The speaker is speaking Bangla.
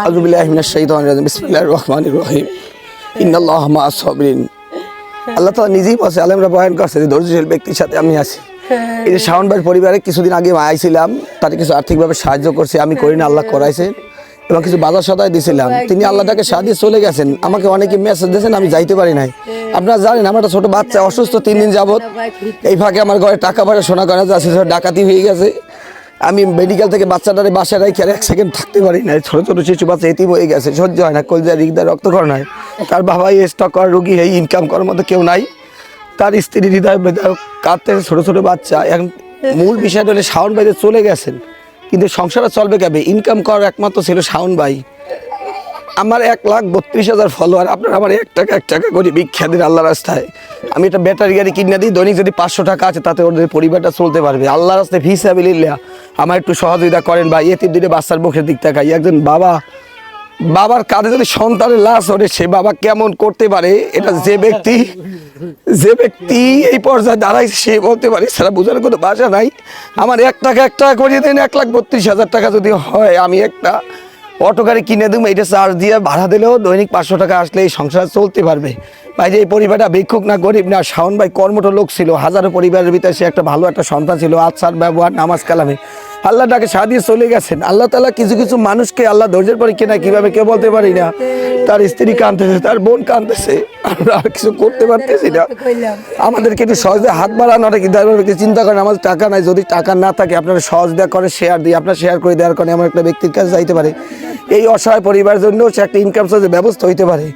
আউযু বিল্লাহি মিনাশ শাইতানির রাজিম বিসমিল্লাহির রহমানির রহিম ইন্নাল্লাহা মাআস সাবিরিন। আল্লাহ তাআলা নিজেই বলেছে, আলেমরা বয়ান করছে যে ধৈর্যশীল ব্যক্তির সাথে আমি আছি। এই যে শাওন ভাইয়ের পরিবারে কিছুদিন আগে আইছিলাম, তাকে কিছু আর্থিকভাবে সাহায্য করছি, আমি করি না, আল্লাহ করাইছে, এবং কিছু বাজার সদাই দিয়েছিলাম। তিনি আল্লাহটাকে সাহায্যে চলে গেছেন। আমাকে অনেকে মেসেজ দিয়েছেন, আমি যাইতে পারি নাই। আপনারা জানেন আমার একটা ছোটো বাচ্চা অসুস্থ 3 দিন যাবত। এই ফাঁকে আমার ঘরে টাকা পয়সা শোনা করা যাচ্ছে, ডাকাতি হয়ে গেছে। আমি মেডিকেল থেকে বাচ্চাটারে বাসায় রাখি আর 1 সেকেন্ড থাকতে পারি না। ছোটো ছোটো শিশু বাচ্চা এতিম হয়ে গেছে, সহ্য হয় না, কলজা হৃদয় রক্তক্ষরণ হয়। তার বাবাই স্টক করার রুগী, এই ইনকাম করার মতো কেউ নাই। তার স্ত্রী হৃদয় কাঁদতে, ছোটো ছোটো বাচ্চা। এখন মূল বিষয়টা হলে শাওন ভাই চলে গেছেন, কিন্তু সংসারে চলবে কবে? ইনকাম করার একমাত্র ছিল শাওন ভাই। আমার 1,32,000 ফলোয়ার, আপনার আমার 1 টাকা করে ভিক্ষা দিন আল্লাহ রাস্তায়। আমি একটা ব্যাটারি গাড়ি কিনে দিই, দৈনিক যদি 500 টাকা আছে তাতে ওদের পরিবারটা চলতে পারবে। আল্লাহ রাস্তায় ফি সাবিলিল্লাহ আমার একটু সহযোগিতা করেন ভাই। এতিম দিনে বাচ্চার মুখের দিক তাকাই। একজন বাবার কাঁধে যদি সন্তানের লাশ ওঠে, সে বাবা কেমন করতে পারে, এটা যে ব্যক্তি এই পর্যায়ে দাঁড়াইছে সে বলতে পারে, সেটা বোঝার কোনো ভাষা নাই। আমার 1 টাকা করিয়ে দিন, 1,32,000 টাকা যদি হয়, আমি একটা অটো গাড়ি কিনে দেবো। এটা চার্জ দিয়ে ভাড়া দিলেও দৈনিক 500 টাকা আসলে এই সংসার চলতে পারবে। ভাই যে এই পরিবারটা ভিক্ষুক না, গরিব না। শাওন ভাই কর্মঠ লোক ছিল, হাজারো পরিবারের ভিতরে সে একটা ভালো একটা সন্তান ছিল, আচার ব্যবহার নামাজ কালামে। আল্লাহ তাকে সাদিয়ে চলে গেছেন। আল্লাহ তাআলা কিছু কিছু মানুষকে আল্লাহ ধৈর্যের পরীক্ষা না, কীভাবে কেউ বলতে পারি না। তার স্ত্রী কাঁদতেছে, তার বোন কাঁদতেছে, আমরা আর কিছু করতে পারতেছি না। আমাদেরকে একটু সহজে হাত বাড়ানোটা কিন্তু চিন্তা করেন। আমাদের টাকা নাই, যদি টাকা না থাকে আপনারা সহজ দেওয়া করে শেয়ার দিয়ে, আপনার শেয়ার করে দেওয়ার কারণে আমার একটা ব্যক্তির কাছে যাইতে পারে। এই অসহায় পরিবারের জন্য সে একটা ইনকাম সোর্সের ব্যবস্থা হইতে পারে।